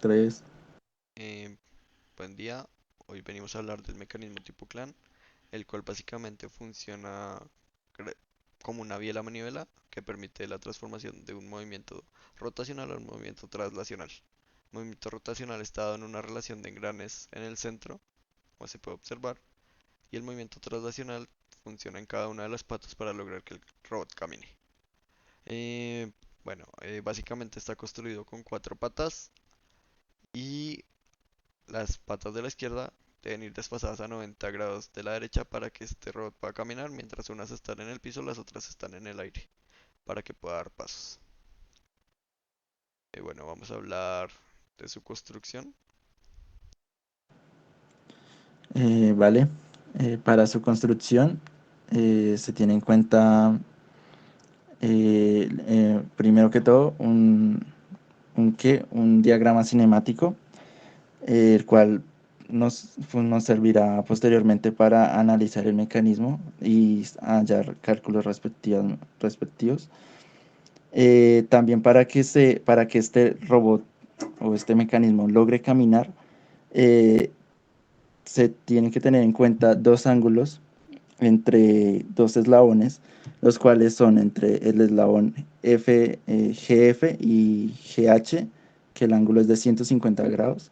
3. Eh, Buen día, hoy venimos a hablar del mecanismo tipo clan, el cual básicamente funciona cre- como una biela manivela que permite la transformación de un movimiento rotacional a un movimiento traslacional. El movimiento rotacional está dado en una relación de engranes en el centro, como se puede observar, y el movimiento traslacional funciona en cada una de las patas para lograr que el robot camine. Eh, Básicamente está construido con cuatro patas y las patas de la izquierda deben ir desplazadas a 90 grados de la derecha para que este robot pueda caminar, mientras unas están en el piso, las otras están en el aire, para que pueda dar pasos. Vamos a hablar de su construcción. Vale. Para su construcción se tiene en cuenta, primero que todo, un diagrama cinemático, el cual nos servirá posteriormente para analizar el mecanismo y hallar cálculos respectivos. También para que este robot o este mecanismo logre caminar, eh, se tienen que tener en cuenta dos ángulos entre dos eslabones, los cuales son entre el eslabón GF y GH, que el ángulo es de 150 grados,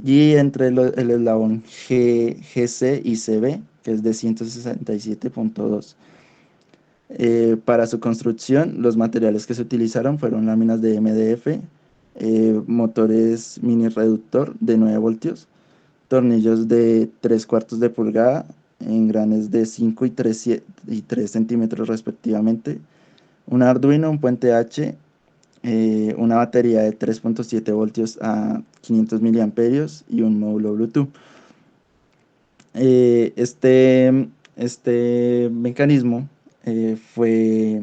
y entre el eslabón GC y CB, que es de 167,2. Para su construcción, los materiales que se utilizaron fueron láminas de MDF, motores mini reductor de 9 voltios, tornillos de 3 cuartos de pulgada, engranes de 5 y 3 centímetros respectivamente, un Arduino, un puente H, una batería de 3,7 voltios a 500 miliamperios y un módulo Bluetooth. Este mecanismo fue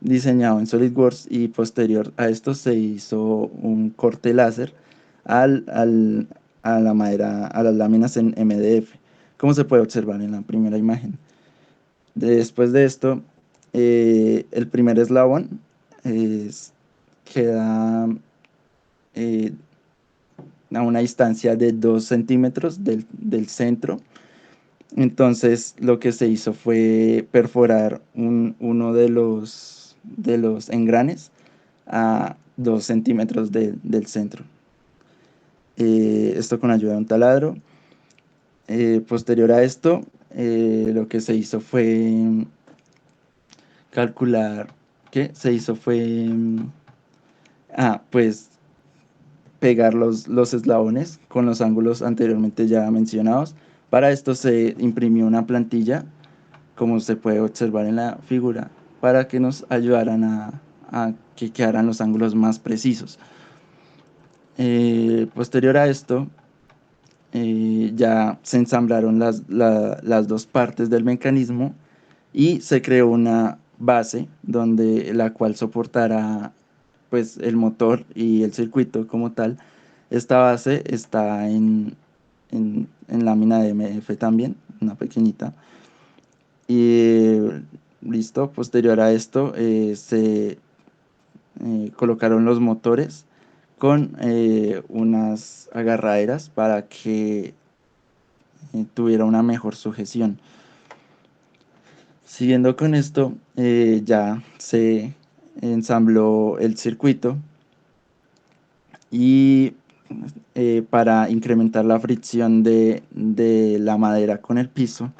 diseñado en SolidWorks y posterior a esto se hizo un corte láser al, al- a la madera, a las láminas en MDF, como se puede observar en la primera imagen. Después de esto, el primer eslabón queda eh, a una distancia de 2 centímetros del centro. Entonces lo que se hizo fue perforar uno de los engranes a 2 centímetros del centro. Esto con ayuda de un taladro. Posterior a esto, lo que se hizo fue calcular, ¿qué? Se hizo fue, pues pegar los eslabones con los ángulos anteriormente ya mencionados. Para esto se imprimió una plantilla, como se puede observar en la figura, para que nos ayudaran a que quedaran los ángulos más precisos. Posterior a esto, ya se ensamblaron las dos partes del mecanismo y se creó una base donde la cual soportará pues el motor y el circuito como tal. Esta base está en lámina de MF también, una pequeñita. Y listo, posterior a esto se colocaron los motores con unas agarraderas para que tuviera una mejor sujeción. Siguiendo con esto, ya se ensambló el circuito y para incrementar la fricción de la madera con el piso,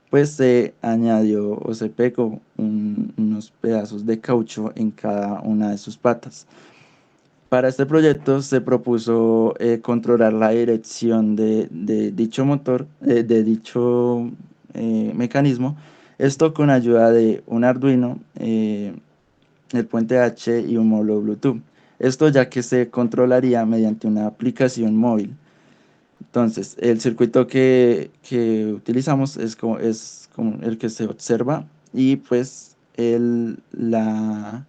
pues se añadió o se pegó unos pedazos de caucho en cada una de sus patas. Para este proyecto se propuso controlar la dirección de dicho motor, de dicho mecanismo, esto con ayuda de un Arduino, el puente H y un módulo Bluetooth. Esto ya que se controlaría mediante una aplicación móvil. Entonces, el circuito que utilizamos es como el que se observa y pues la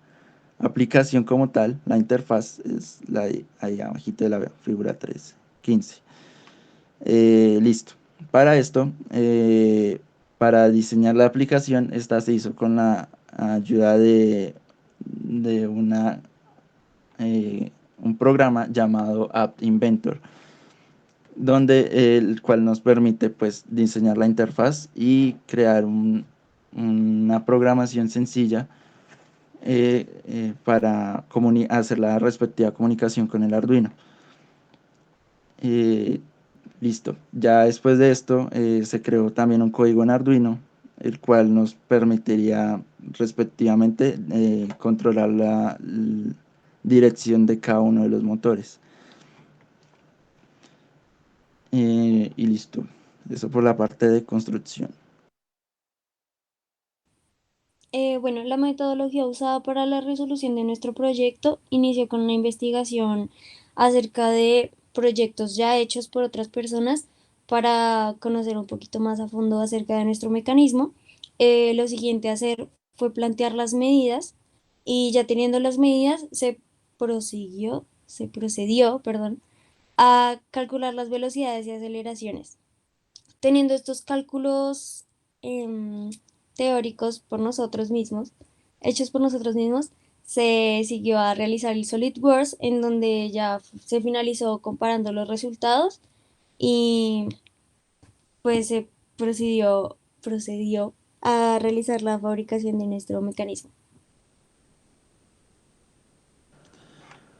aplicación como tal, la interfaz es la de ahí abajito de la figura 3.15. Listo. Para esto, para diseñar la aplicación, esta se hizo con la ayuda de una, eh, un programa llamado App Inventor, donde el cual nos permite pues diseñar la interfaz y crear una programación sencilla para hacer la respectiva comunicación con el Arduino. Eh, Listo. Ya después de esto se creó también un código en Arduino, el cual nos permitiría respectivamente controlar la dirección de cada uno de los motores. Y listo. Eso por la parte de construcción. Bueno, la metodología usada para la resolución de nuestro proyecto inició con una investigación acerca de proyectos ya hechos por otras personas para conocer un poquito más a fondo acerca de nuestro mecanismo. Lo siguiente a hacer fue plantear las medidas y ya teniendo las medidas se procedió, perdón, a calcular las velocidades y aceleraciones. Teniendo estos cálculos em, teóricos por nosotros mismos, hechos por nosotros mismos, se siguió a realizar el SolidWorks, en donde ya se finalizó comparando los resultados y pues se procedió a realizar la fabricación de nuestro mecanismo.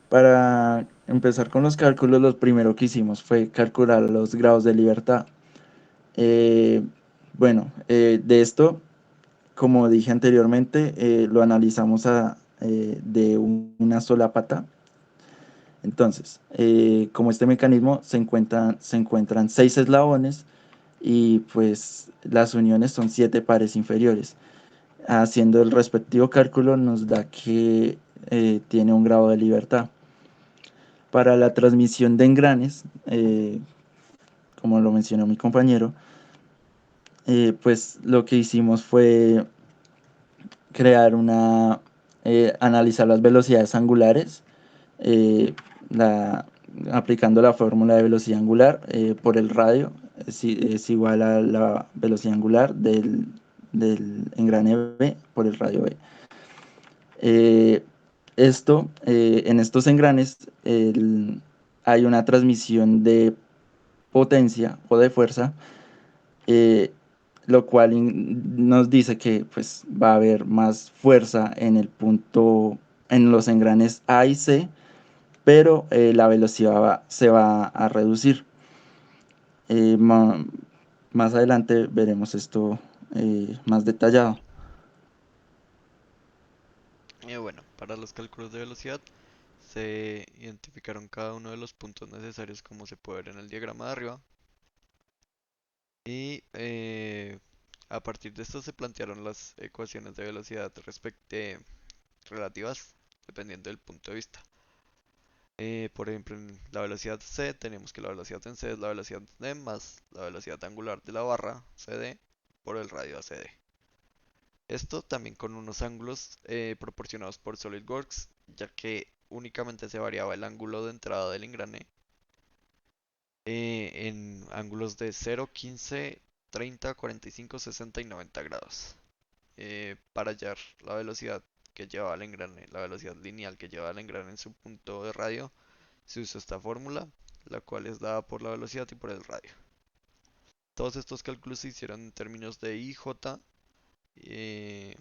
Para empezar con los cálculos, lo primero que hicimos fue calcular los grados de libertad. Eh, de esto, como dije anteriormente, lo analizamos de una sola pata. Entonces, como este mecanismo se encuentran 6 eslabones y pues las uniones son 7 pares inferiores. Haciendo el respectivo cálculo nos da que tiene un grado de libertad. Para la transmisión de engranes, como lo mencionó mi compañero, pues lo que hicimos fue crear analizar las velocidades angulares, eh, la, aplicando la fórmula de velocidad angular por el radio, es igual a la velocidad angular del engrane B por el radio B. Eh, en estos engranes hay una transmisión de potencia o de fuerza, eh, lo cual nos dice que pues, va a haber más fuerza en los engranes A y C, pero la velocidad se va a reducir. Eh, ma- Más adelante veremos esto más detallado. Bueno, para los cálculos de velocidad se identificaron cada uno de los puntos necesarios como se puede ver en el diagrama de arriba. Y a partir de esto se plantearon las ecuaciones de velocidad relativas dependiendo del punto de vista. Por ejemplo, en la velocidad C tenemos que la velocidad en C es la velocidad D más la velocidad angular de la barra CD por el radio ACD. Esto también con unos ángulos proporcionados por SolidWorks, ya que únicamente se variaba el ángulo de entrada del engrane en ángulos de 0, 15, 30, 45, 60 y 90 grados. Para hallar la velocidad que lleva el engrane, la velocidad lineal que lleva el engrane en su punto de radio, se usa esta fórmula, la cual es dada por la velocidad y por el radio. Todos estos cálculos se hicieron en términos de IJ eh,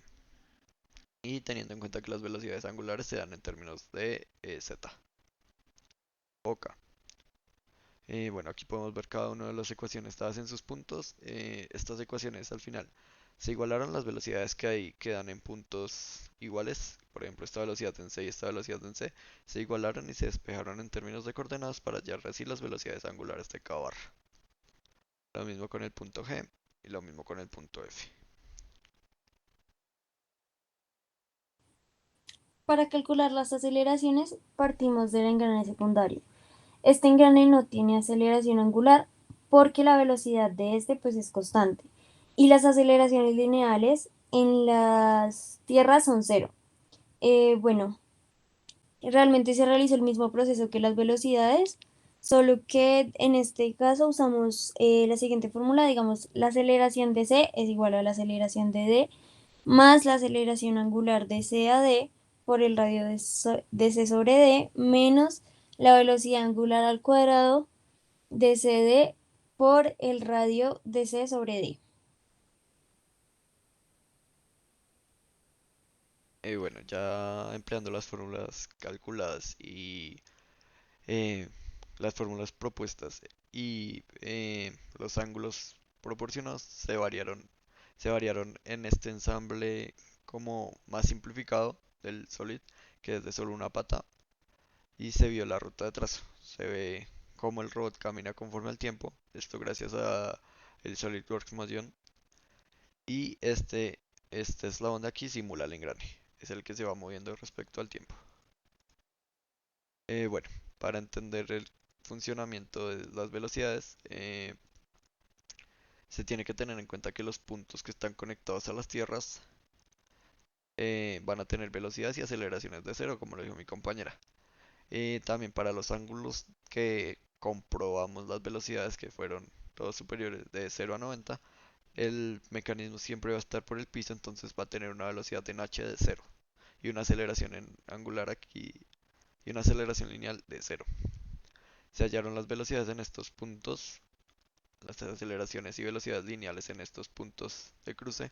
y teniendo en cuenta que las velocidades angulares se dan en términos de Z o K. Bueno, aquí podemos ver cada una de las ecuaciones dadas en sus puntos. Estas ecuaciones al final se igualaron las velocidades que hay quedan en puntos iguales. Por ejemplo, esta velocidad en C y esta velocidad en C se igualaron y se despejaron en términos de coordenadas para hallar así las velocidades angulares de cada barra. Lo mismo con el punto G y lo mismo con el punto F. Para calcular las aceleraciones, partimos del engrane secundario. Este engrane no tiene aceleración angular porque la velocidad de este pues es constante y las aceleraciones lineales en las tierras son cero. Bueno, realmente se realizó el mismo proceso que las velocidades, solo que en este caso usamos la siguiente fórmula, digamos, la aceleración de C es igual a la aceleración de D más la aceleración angular de C a D por el radio de C sobre D menos la velocidad angular al cuadrado de CD por el radio de C sobre D. Bueno, ya empleando las fórmulas calculadas y eh, las fórmulas propuestas y los ángulos proporcionados se variaron en este ensamble como más simplificado del Solid, que es de solo una pata, y se vio la ruta de trazo. Se ve cómo el robot camina conforme al tiempo, esto gracias a el SolidWorks Motion, y este eslabón de aquí simula el engrane, es el que se va moviendo respecto al tiempo. Bueno, para entender el funcionamiento de las velocidades, se tiene que tener en cuenta que los puntos que están conectados a las tierras van a tener velocidades y aceleraciones de cero, como lo dijo mi compañera. También para los ángulos que comprobamos las velocidades que fueron todos superiores de 0 a 90, el mecanismo siempre va a estar por el piso, entonces va a tener una velocidad en h de cero y una aceleración en angular aquí y una aceleración lineal de cero. Se hallaron las velocidades en estos puntos, las aceleraciones y velocidades lineales en estos puntos de cruce,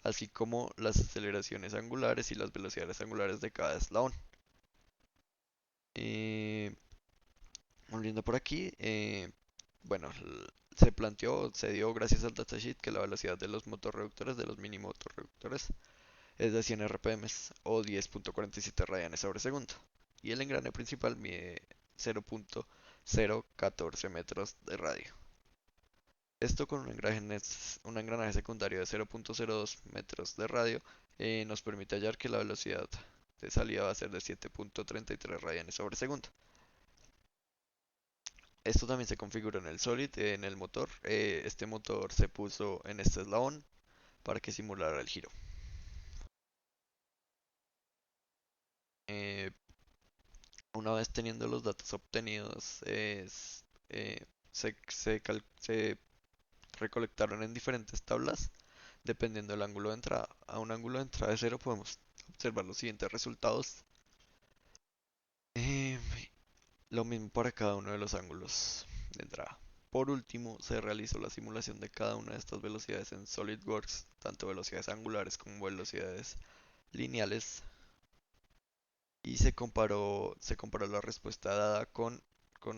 así como las aceleraciones angulares y las velocidades angulares de cada eslabón. Eh, Volviendo por aquí, bueno, se dio gracias al datasheet que la velocidad de los motorreductores, de los mini motorreductores, es de 100 RPM o 10.47 radianes sobre segundo. Y el engrane principal mide 0.014 metros de radio. Esto con un engranaje secundario de 0.02 metros de radio nos permite hallar que la velocidad de salida va a ser de 7.33 radianes sobre segundo. Esto también se configura en el Solid, en el motor. Este motor se puso en este eslabón para que simulara el giro. Eh, una vez teniendo los datos obtenidos, se recolectaron en diferentes tablas dependiendo del ángulo de entrada. A un ángulo de entrada de cero podemos observar los siguientes resultados. Eh, lo mismo para cada uno de los ángulos de entrada. Por último, se realizó la simulación de cada una de estas velocidades en SolidWorks, tanto velocidades angulares como velocidades lineales, y se comparó la respuesta dada con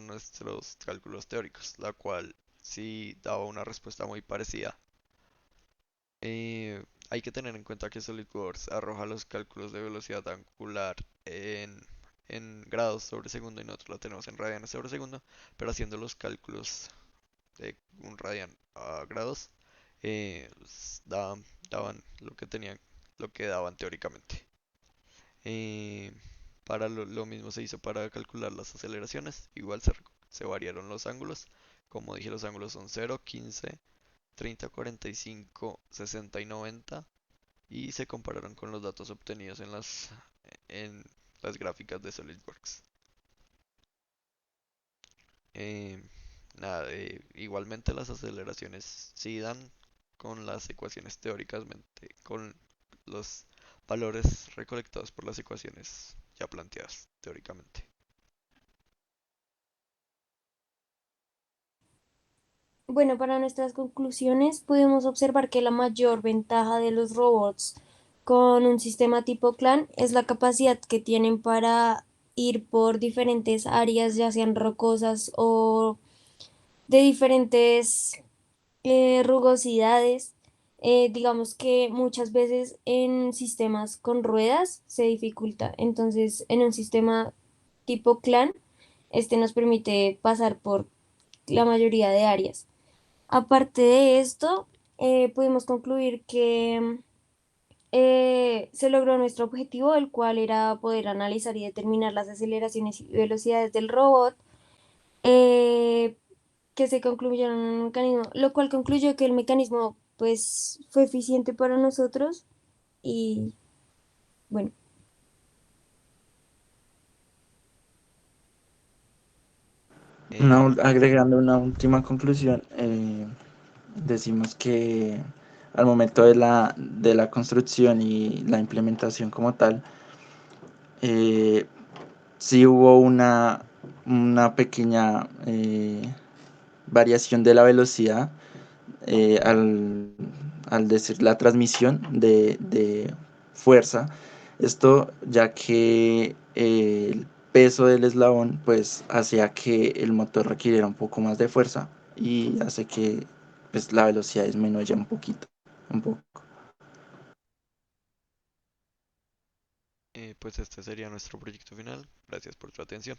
nuestros cálculos teóricos, la cual sí daba una respuesta muy parecida. Hay que tener en cuenta que SolidWorks arroja los cálculos de velocidad angular en grados sobre segundo y nosotros lo tenemos en radianes sobre segundo, pero haciendo los cálculos de un radian a grados, daban lo que daban teóricamente. Eh, para lo mismo se hizo para calcular las aceleraciones, igual se variaron los ángulos, como dije los ángulos son 0, 15, 30, 45, 60 y 90 y se compararon con los datos obtenidos en las gráficas de SolidWorks. Eh, Nada, igualmente las aceleraciones sí dan con las ecuaciones teóricas, con los valores recolectados por las ecuaciones ya planteadas teóricamente. Bueno, para nuestras conclusiones pudimos observar que la mayor ventaja de los robots con un sistema tipo clan es la capacidad que tienen para ir por diferentes áreas, ya sean rocosas o de diferentes rugosidades. Digamos que muchas veces en sistemas con ruedas se dificulta. Entonces, en un sistema tipo clan, este nos permite pasar por la mayoría de áreas. Aparte de esto, pudimos concluir que se logró nuestro objetivo, el cual era poder analizar y determinar las aceleraciones y velocidades del robot, eh, que se concluyeron en un mecanismo, lo cual concluyó que el mecanismo pues fue eficiente para nosotros y bueno. Eh, Agregando una última conclusión, decimos que al momento de la construcción y la implementación como tal, sí hubo una pequeña variación de la velocidad eh, al, al decir la transmisión de fuerza. Esto ya que el peso del eslabón pues hacía que el motor requiriera un poco más de fuerza y hace que pues la velocidad disminuya un poquito, un poco. Pues este sería nuestro proyecto final. Gracias por tu atención.